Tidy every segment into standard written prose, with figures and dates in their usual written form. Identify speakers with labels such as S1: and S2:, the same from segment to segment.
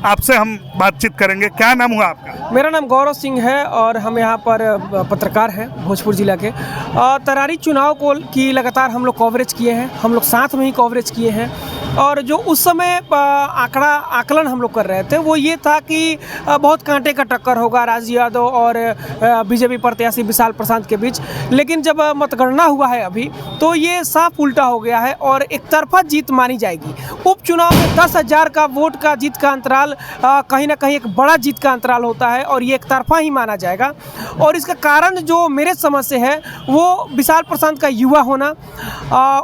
S1: आपसे हम बातचीत करेंगे। क्या नाम हुआ आपका?
S2: मेरा नाम गौरव सिंह है और हम यहाँ पर पत्रकार हैं भोजपुर जिला के। तरारी चुनाव की लगातार हम लोग कवरेज किए हैं, हम लोग साथ में ही कवरेज किए हैं। और जो उस समय आकलन हम लोग कर रहे थे वो ये था कि बहुत कांटे का टक्कर होगा राजू यादव और बीजेपी प्रत्याशी विशाल प्रशांत के बीच। लेकिन जब मतगणना हुआ है अभी तो ये साफ उल्टा हो गया है और एक तरफा जीत मानी जाएगी। उपचुनाव में 10,000 का वोट का जीत का अंतराल कहीं ना कहीं एक बड़ा जीत का अंतराल होता है और ये एक तरफा ही माना जाएगा। और इसका कारण जो मेरे समझ से है वो विशाल प्रशांत का युवा होना,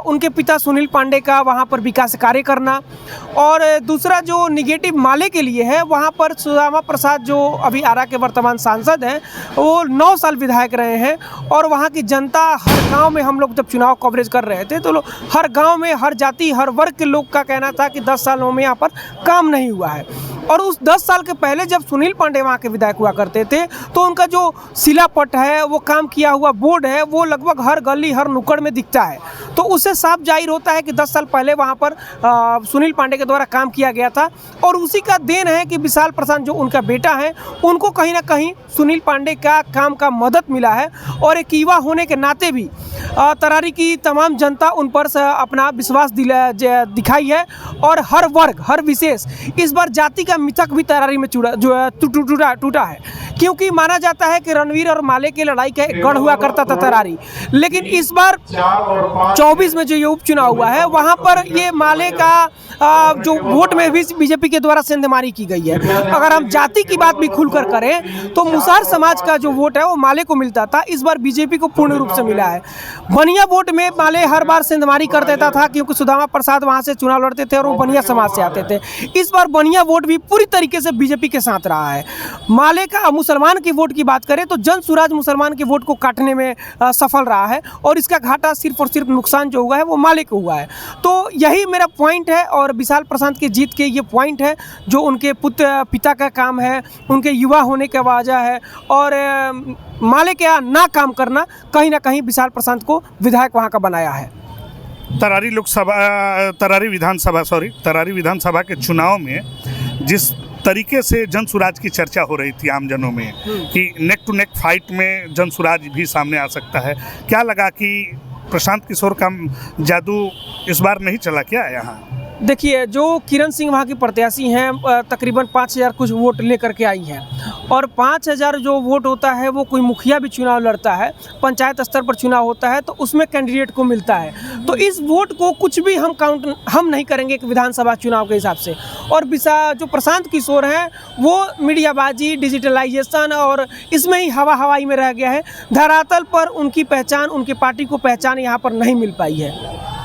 S2: उनके पिता सुनील पांडे का वहाँ पर विकास कार्य करना, और दूसरा जो निगेटिव माले के लिए है वहाँ पर सुदामा प्रसाद जो अभी आरा के वर्तमान सांसद हैं वो 9 साल विधायक रहे हैं। और वहाँ की जनता हर गांव में, हम लोग जब चुनाव कवरेज कर रहे थे तो हर गांव में हर जाति हर वर्ग के लोग का कहना था कि 10 सालों में यहाँ पर काम नहीं हुआ है। और उस 10 साल के पहले जब सुनील पांडे वहाँ के विधायक हुआ करते थे तो उनका जो शिलापट है, वो काम किया हुआ बोर्ड है, वो लगभग हर गली हर नुक्कड़ में दिखता है। तो उससे साफ जाहिर होता है कि 10 साल पहले वहाँ पर सुनील पांडे के द्वारा काम किया गया था। और उसी का देन है कि विशाल प्रशांत जो उनका बेटा है उनको कहीं ना कहीं सुनील पांडे का काम का मदद मिला है। और एक युवा होने के नाते भी तरारी की तमाम जनता उन पर अपना विश्वास दिखाई है। और हर वर्ग हर विशेष, इस बार जाति का मिथक भी तरारी में टूटा है, क्योंकि माना जाता है कि रणवीर और माले की लड़ाई का गढ़ हुआ करता था तरारी। लेकिन इस बार 24 में जो ये उपचुनाव हुआ है वहाँ पर ये माले का जो वोट में भी बीजेपी के द्वारा सेंधमारी की गई है। अगर हम जाति की बात भी खुलकर करें तो मुसहर समाज का जो वोट है वो माले को मिलता था, इस बार बीजेपी को पूर्ण रूप से मिला है। बनिया वोट में माले हर बार सेंधमारी कर देता था क्योंकि सुदामा प्रसाद वहाँ से चुनाव लड़ते थे और वो बनिया समाज से आते थे। इस बार बनिया वोट भी पूरी तरीके से बीजेपी के साथ रहा है। माले का मुसलमान की वोट की बात करें तो जन सुराज मुसलमान के वोट को काटने में सफल रहा है और इसका घाटा सिर्फ और सिर्फ नुकसान जो हुआ है वो माले को हुआ है। तो यही मेरा पॉइंट है और विशाल प्रशांत के जीत के ये पॉइंट है जो उनके पिता का काम है, उनके युवा होने का वजह है। और माले के यहाँ ना काम करना कहीं ना कहीं विशाल प्रशांत को विधायक वहाँ का बनाया है।
S1: तरारी विधानसभा के चुनाव में जिस तरीके से जन सुराज की चर्चा हो रही थी आमजनों में कि नेक टू नेक फाइट में जन सुराज भी सामने आ सकता है, क्या लगा कि प्रशांत किशोर का जादू इस बार नहीं चला क्या यहाँ?
S2: देखिए, जो किरण सिंह वहाँ की प्रत्याशी हैं तकरीबन 5,000 कुछ वोट लेकर के आई हैं। और 5,000 जो वोट होता है वो कोई मुखिया भी चुनाव लड़ता है, पंचायत स्तर पर चुनाव होता है तो उसमें कैंडिडेट को मिलता है। तो इस वोट को कुछ भी हम नहीं करेंगे एक विधानसभा चुनाव के हिसाब से। और जो प्रशांत किशोर हैं वो मीडियाबाजी, डिजिटलाइजेशन और इसमें ही हवाई में रह गया है। धरातल पर उनकी पहचान, उनकी पार्टी को पहचान यहाँ पर नहीं मिल पाई है।